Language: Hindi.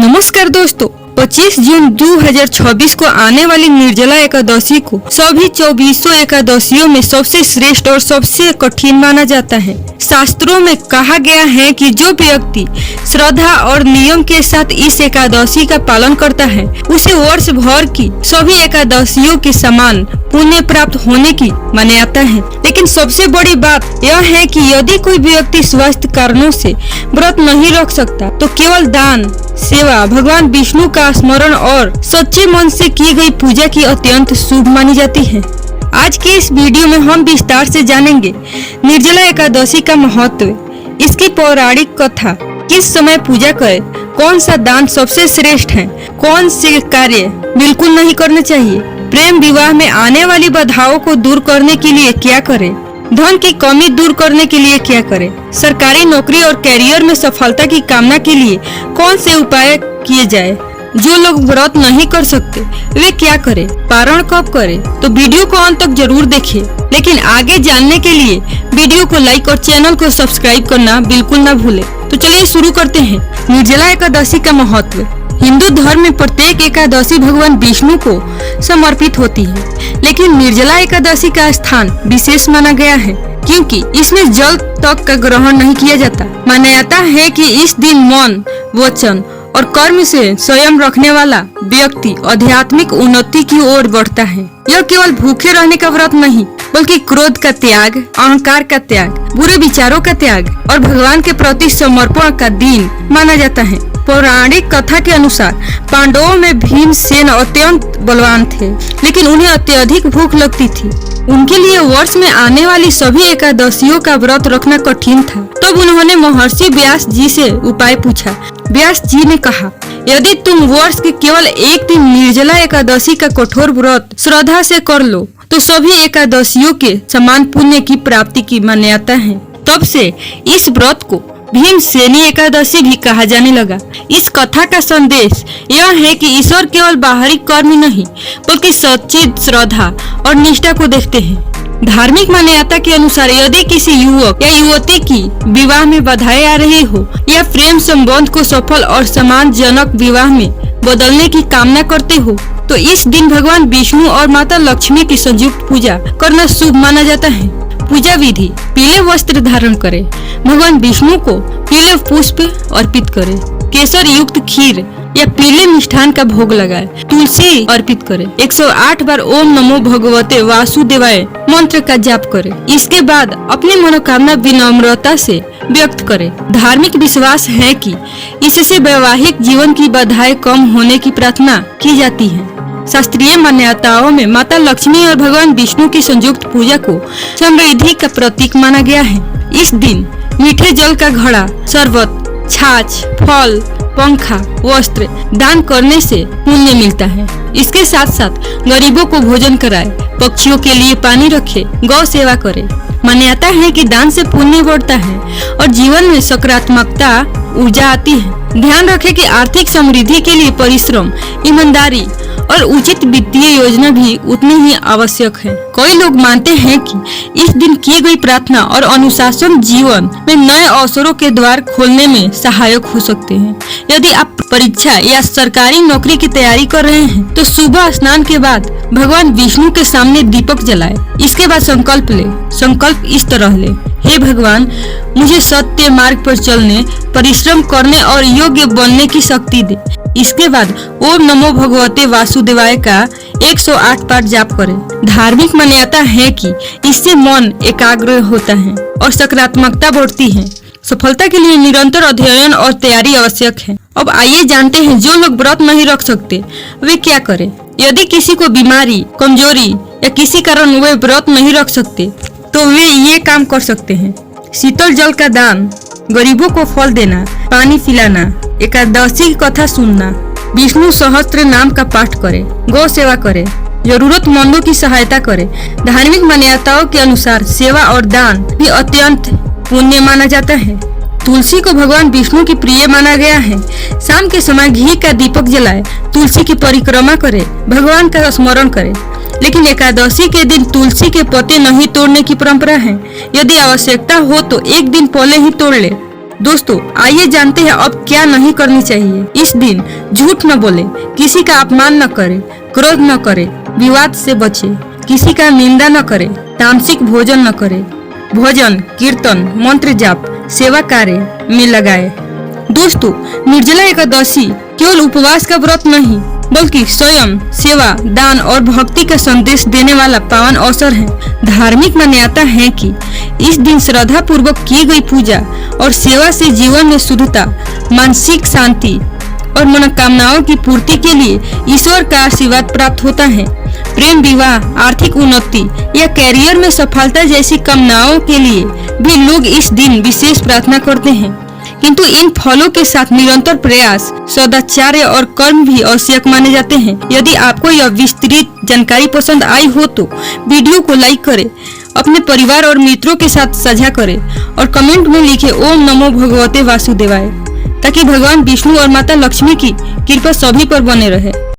नमस्कार दोस्तों, 25 जून 2026 को आने वाली निर्जला एकादशी को सभी 2400 एकादशियों में सबसे श्रेष्ठ और सबसे कठिन माना जाता है। शास्त्रों में कहा गया है कि जो व्यक्ति श्रद्धा और नियम के साथ इस एकादशी का पालन करता है उसे वर्ष भर की सभी एकादशियों के समान पुण्य प्राप्त होने की मान्यता है। लेकिन सबसे बड़ी बात यह है कि यदि कोई व्यक्ति स्वास्थ्य कारणों से व्रत नहीं रख सकता तो केवल दान, सेवा, भगवान विष्णु का स्मरण और सच्चे मन से की गई पूजा की अत्यंत शुभ मानी जाती है। आज के इस वीडियो में हम विस्तार से जानेंगे निर्जला एकादशी का महत्व, इसकी पौराणिक कथा, किस समय पूजा करें, कौन सा दान सबसे श्रेष्ठ है, कौन से कार्य बिल्कुल नहीं करने चाहिए, प्रेम विवाह में आने वाली बाधाओं को दूर करने के लिए क्या करें, धन की कमी दूर करने के लिए क्या करें, सरकारी नौकरी और कैरियर में सफलता की कामना के लिए कौन से उपाय किए जाए, जो लोग व्रत नहीं कर सकते वे क्या करें, पारण कब करें। तो वीडियो को अंत तक जरूर देखें। लेकिन आगे जानने के लिए वीडियो को लाइक और चैनल को सब्सक्राइब करना बिल्कुल ना भूलें। तो चलिए शुरू करते हैं। निर्जला एकादशी का महत्व। हिंदू धर्म में प्रत्येक एकादशी भगवान विष्णु को समर्पित होती है, लेकिन निर्जला एकादशी का स्थान विशेष माना गया है क्योंकि इसमें जल तक का ग्रहण नहीं किया जाता। मान्यता है कि इस दिन मन, वचन और कर्म से संयम रखने वाला व्यक्ति आध्यात्मिक उन्नति की ओर बढ़ता है। यह केवल भूखे रहने का व्रत नहीं बल्कि क्रोध का त्याग, अहंकार का त्याग, बुरे विचारों का त्याग और भगवान के प्रति समर्पण का दिन माना जाता है। पौराणिक कथा के अनुसार पांडवों में भीमसेन अत्यंत बलवान थे, लेकिन उन्हें अत्यधिक भूख लगती थी। उनके लिए वर्ष में आने वाली सभी एकादशियों का व्रत रखना कठिन था। तब उन्होंने महर्षि व्यास जी से उपाय पूछा। व्यास जी ने कहा, यदि तुम वर्ष के केवल एक दिन निर्जला एकादशी का कठोर व्रत श्रद्धा से कर लो तो सभी एकादशियों के समान पुण्य की प्राप्ति की मान्यता है। तब से इस व्रत को भीमसेनी एकादशी भी कहा जाने लगा। इस कथा का संदेश यह है कि ईश्वर केवल बाहरी कर्म नहीं बल्कि सच्ची श्रद्धा और निष्ठा को देखते हैं। धार्मिक मान्यता के अनुसार यदि किसी युवक या युवती की विवाह में बाधाएं आ रही हो या प्रेम संबंध को सफल और सम्मानजनक विवाह में बदलने की कामना करते हो तो इस दिन भगवान विष्णु और माता लक्ष्मी की संयुक्त पूजा करना शुभ माना जाता है। पूजा विधि। पीले वस्त्र धारण करें, भगवान विष्णु को पीले पुष्प अर्पित करें, केसर युक्त खीर या पीले मिष्ठान का भोग लगाएं, तुलसी अर्पित करें, 108 बार ओम नमो भगवते वासुदेवाय मंत्र का जाप करें। इसके बाद अपनी मनोकामना विनम्रता से व्यक्त करें। धार्मिक विश्वास है कि इससे वैवाहिक जीवन की बाधाएं कम होने की प्रार्थना की जाती है। शास्त्रीय मान्यताओं में माता लक्ष्मी और भगवान विष्णु की संयुक्त पूजा को समृद्धि का प्रतीक माना गया है। इस दिन मीठे जल का घड़ा, शरबत, छाछ, फल, पंखा, वस्त्र दान करने से पुण्य मिलता है। इसके साथ साथ गरीबों को भोजन कराए, पक्षियों के लिए पानी रखे, गौ सेवा करे। मान्यता है कि दान से पुण्य बढ़ता है और जीवन में सकारात्मकता ऊर्जा आती है। ध्यान रखें कि आर्थिक समृद्धि के लिए परिश्रम, ईमानदारी और उचित वित्तीय योजना भी उतनी ही आवश्यक है। कई लोग मानते हैं कि इस दिन की गई प्रार्थना और अनुशासन जीवन में नए अवसरों के द्वार खोलने में सहायक हो सकते हैं। यदि आप परीक्षा या सरकारी नौकरी की तैयारी कर रहे हैं तो सुबह स्नान के बाद भगवान विष्णु के सामने दीपक जलाएं। इसके बाद संकल्प ले। संकल्प इस तरह ले, हे भगवान, मुझे सत्य मार्ग पर चलने, परिश्रम करने और योग्य बनने की शक्ति दे। इसके बाद ओम नमो भगवते वासुदेवाय का 108 बार जाप करें। धार्मिक मान्यता है कि इससे मन एकाग्र होता है और सकारात्मकता बढ़ती है। सफलता के लिए निरंतर अध्ययन और तैयारी आवश्यक है। अब आइए जानते हैं जो लोग व्रत नहीं रख सकते वे क्या करें। यदि किसी को बीमारी, कमजोरी या किसी कारण वे व्रत नहीं रख सकते तो वे ये काम कर सकते हैं। शीतल जल का दान, गरीबों को फल देना, पानी पिलाना, एकादशी की कथा सुनना, विष्णु सहस्त्र नाम का पाठ करें, गौ सेवा करें, जरूरतमंदों की सहायता करें। धार्मिक मान्यताओं के अनुसार सेवा और दान भी अत्यंत पुण्य माना जाता है। तुलसी को भगवान विष्णु की प्रिय माना गया है। शाम के समय घी का दीपक जलाए, तुलसी की परिक्रमा करें, भगवान का स्मरण करें। लेकिन एकादशी के दिन तुलसी के पत्ते नहीं तोड़ने की परंपरा है। यदि आवश्यकता हो तो एक दिन पहले ही तोड़ ले। दोस्तों आइए जानते हैं अब क्या नहीं करनी चाहिए। इस दिन झूठ न बोले, किसी का अपमान न करे, क्रोध न करे, विवाद से बचे, किसी का निंदा न करे, तामसिक भोजन न करे, भोजन, कीर्तन, मंत्र जाप, सेवा कार्य में लगाए। दोस्तों निर्जला एकादशी केवल उपवास का व्रत नहीं बल्कि स्वयं सेवा, दान और भक्ति का संदेश देने वाला पावन अवसर है। धार्मिक मान्यता है कि इस दिन श्रद्धा पूर्वक की गई पूजा और सेवा से जीवन में शुद्धता, मानसिक शांति और मनोकामनाओं की पूर्ति के लिए ईश्वर का आशीर्वाद प्राप्त होता है। प्रेम, विवाह, आर्थिक उन्नति या कैरियर में सफलता जैसी कामनाओं के लिए भी लोग इस दिन विशेष प्रार्थना करते हैं। किंतु इन फलों के साथ निरंतर प्रयास, सदाचार्य और कर्म भी आवश्यक माने जाते हैं। यदि आपको यह विस्तृत जानकारी पसंद आई हो तो वीडियो को लाइक करें, अपने परिवार और मित्रों के साथ साझा करें और कमेंट में लिखें ओम नमो भगवते वासुदेवाय, ताकि भगवान विष्णु और माता लक्ष्मी की कृपा सभी पर बने रहे।